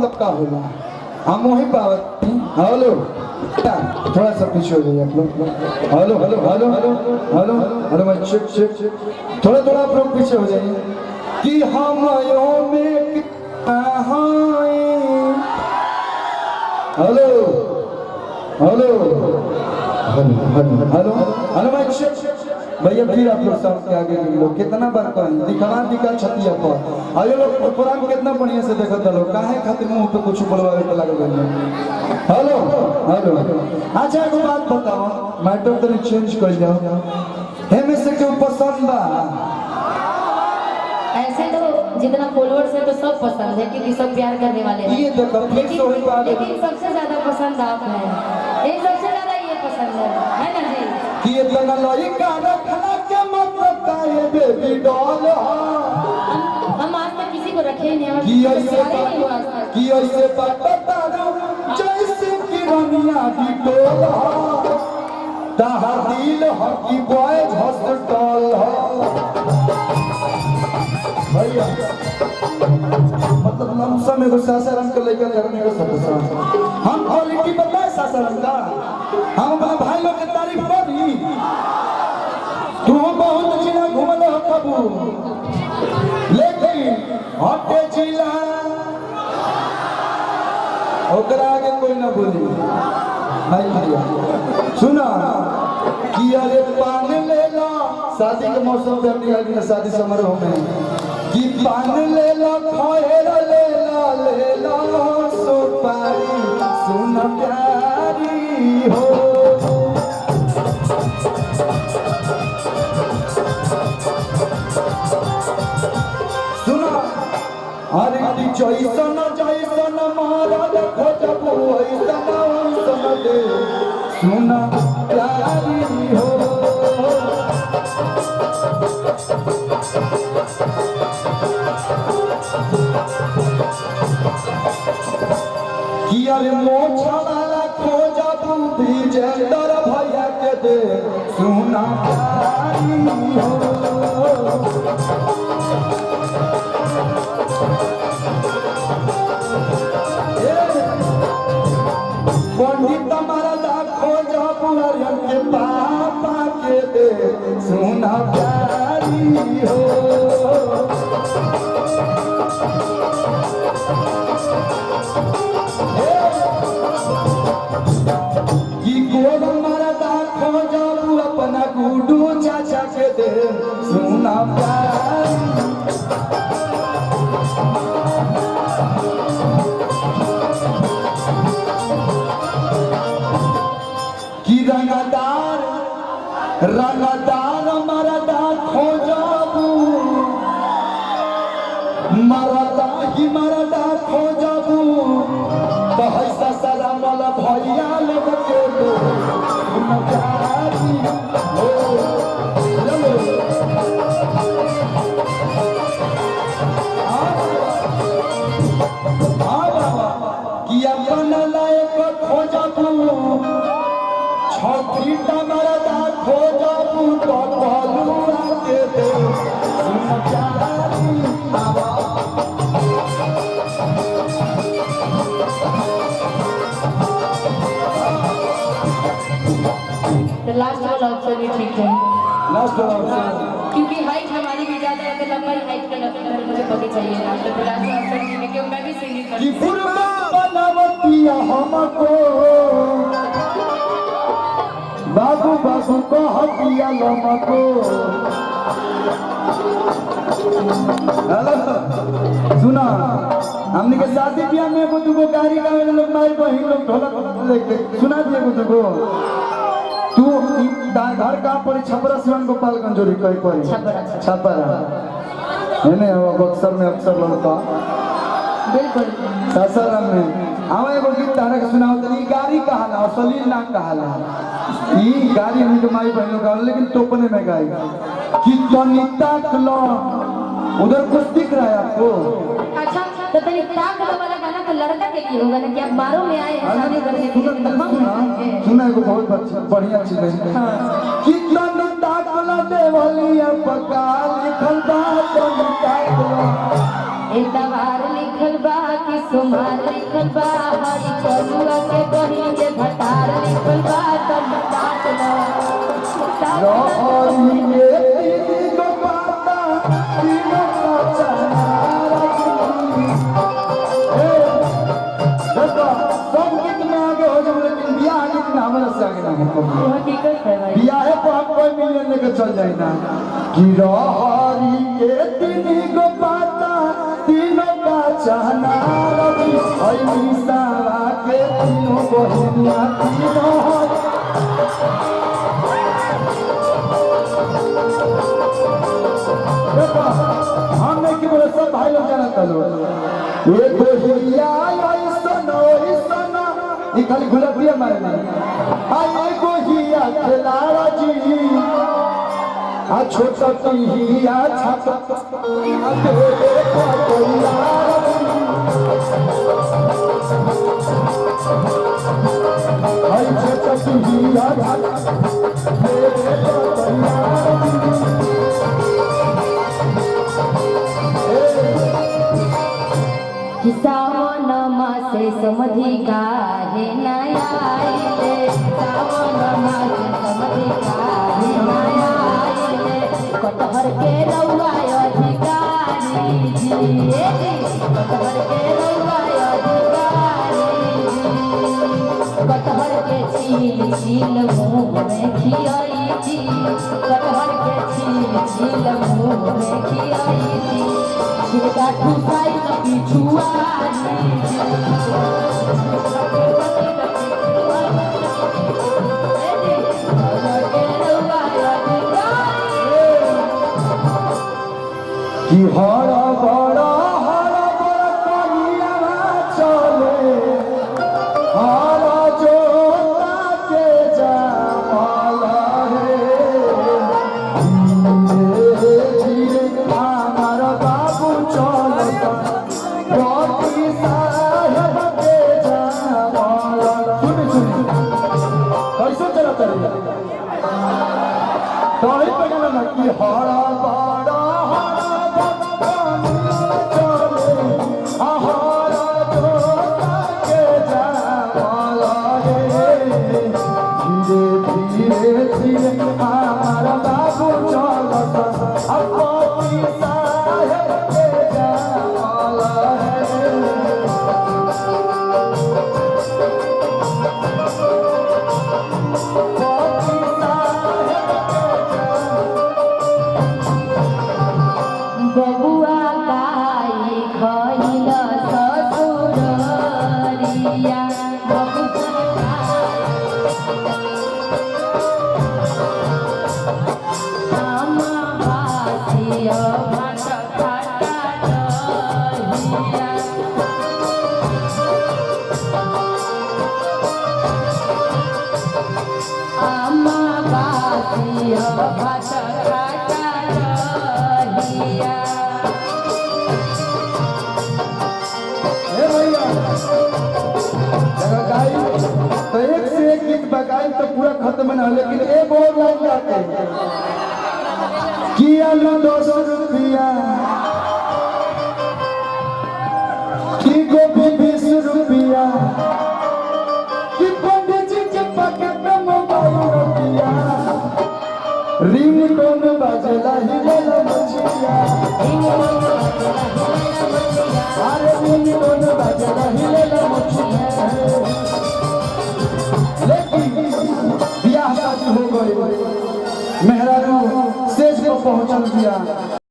मतलब का होला हम वही पावत। हेलो थोड़ा सा पीछे हो जाइए आप लोग। Hello hello hello hello hello मैं चेक चेक थोड़ा थोड़ा आप लोग पीछे हो जाइए कि हम आयो में hello hello hello hello hello मैं चेक भैया फिर आप लोग सब के आगे लोग कितना बार करें दिखा छतिया पर आयो लोग प्रोग्राम कितना बढ़िया से देखत लोग काहे खातिर मुंह पे कुछ बोलवावे के लागल बन। हेलो हेलो अच्छा एक बात बताओ मैटर तो चेंज कर जाओ हे में से क्यों पसंद बा? ऐसे तो जितना फॉलोअर्स है तो सब पसंद है क्योंकि सब प्यार करने वाले हैं। ये देखो लेकिन सबसे ज्यादा पसंद आप हैं। ये सबसे ज्यादा ये पसंद है ना जी? कि ये तना लई का रखला के मतलब का ये बेबी डॉल हम आज तक किसी को रखे ही नहीं कि ऐसे बात तारा जैसे कि रमिया की टोल ताहर दिल हकी बॉयज हॉस्पिटल भैया मतलब लमसम एगो सासाराम के लेकर करने का सब हम क्वालिटी बताए सासाराम का हम अपने भाई लोग की तारीफ करी तू बहुत जिला घूमल हो कबू लेकिन हटे जिला ओकरा आगे कोई ना बोली भाई भैया सुना कि अरे पान ले ला शादी के मौसम पे अपनी गाड़ी में शादी समारोह में कि पान ले ला खैर ले ला सुपारी सुन प्यारी हो सुना अरे जैसन जैसन महाराज खोजबू ऐसन दे सुना प्यारी हो कि अरे मोछा वाला खोजबू विजेंद्र भैया के दे सुना प्यारी हो पंडित मरदा खोजा बुआरियन के पापा के दे सुना प्यारी हो कि गोद मरदा खोजा बु अपना गुडू चाचा के दे सुना प्यारी कि रंगदार मरदा खोजबू मरदा ही मरदा खोजबू तो ऐसा सारा वाला भैया लोग के दो प्यारी हो कि अपन लायक खोजबू छठी मरदा खोजबू तो बलुआ के दे सुन प्यारी आवा तो लास्ट वाला ऑप्शन भी ठीक है। लास्ट ऑप्शन क्योंकि हाइट हमारी भी ज्यादा है तो लंबाई हाइट के लंबाई मुझे पता चाहिए ना तो लास्ट ऑप्शन ठीक है क्योंकि मैं भी सिंगिंग करती कि फुरमा बनावतिया हमको बाबू बाबू को हटिया लमको हेलो सुना हमने के शादी ब्याह में एगो दुगो गाड़ी गावे लोग माई बहिन लोग ढोलक लेके सुना दिए एगो दुगो तू घर कहाँ पड़ी छपरा सिवन गोपालगंज जोड़ी कहीं पड़ी छपरा है ना बक्सर में अक्सर लड़का बिल्कुल सासाराम में हम एगो गीत तारा के सुनाओ तो ई गाड़ी कहाला असली ना कहाला ई गाड़ी हमके माई बहनों का लेकिन टोपने में गाई कि तनी ताक लो उधर कुछ दिख रहा है आपको? अच्छा तो तनी ताक लो वाला गाना तो लड़का के लिए होगा ना कि आप बारों में आए शादी करने के लिए तो हम सुना एगो बहुत बढ़िया चीज है कि तनी ताक लो देवलिया पका लिखल बा तनी ताक लो एक बार लिखल बा कि सुमार लिखल बा हरी कलुआ के बहिन के भटार लिखल बा तब बात लो रहरी के तीन गो पाता तीनों का चनारा देखो सब गीत में आगे हो जाओ लेकिन बियाह गीत में हमारा से आगे ना हो ठीक है भाई बियाह पे हम कोई मिलियन लेके चल जाए ना कि रहरी के तीन गो पाता तीनों का चनारा हई निसावा के तीनों बहिनिया तीनों हम नहीं कि बोले सब भाई लोग जाना चलो ये गोहिया ये खाली गुलाबिया मारे नहीं ये गोहिया खिलाड़ा जी आ छोटा पिहिया छापा छोटा पिहिया सावन मासे समधि काहे नया आइले सावन मासे समधि काहे नया आइले कटहर के रउआ अधिकारी जी कटहर के रउआ अधिकारी जी कटहर के छील छील मुँह में खियाई जी कटहर के छील छील मुँह में खियाई जी छिलका ठुसाई न पिछुआ कि हरा बड़ा करिया चले हरा जोता के जामला है धीरे धीरे हमार बाबू चलता रोटी साहब के जामला सुन कैसे चलता रे तो ही पहले ना कि हरा बड़ा हमारा बाबू चलता अपनी साहब के जामला है बबुआ गाई खइल ससुरिया तो एक से एक गीत बगाई तो पूरा खत्म ना लेकिन एक और लाइन जाते किया लो 200 रुपया की गोभी 20 रुपया की पंडित जी के पॉकेट में मोबाइल रुपया रिंग टोन बजला हिलेला मछिया अरे रिंग टोन बजला हिलेला मछिया लेकिन बियाह शादी हो गई मेहरारू स्टेज पर पहुंचल दिया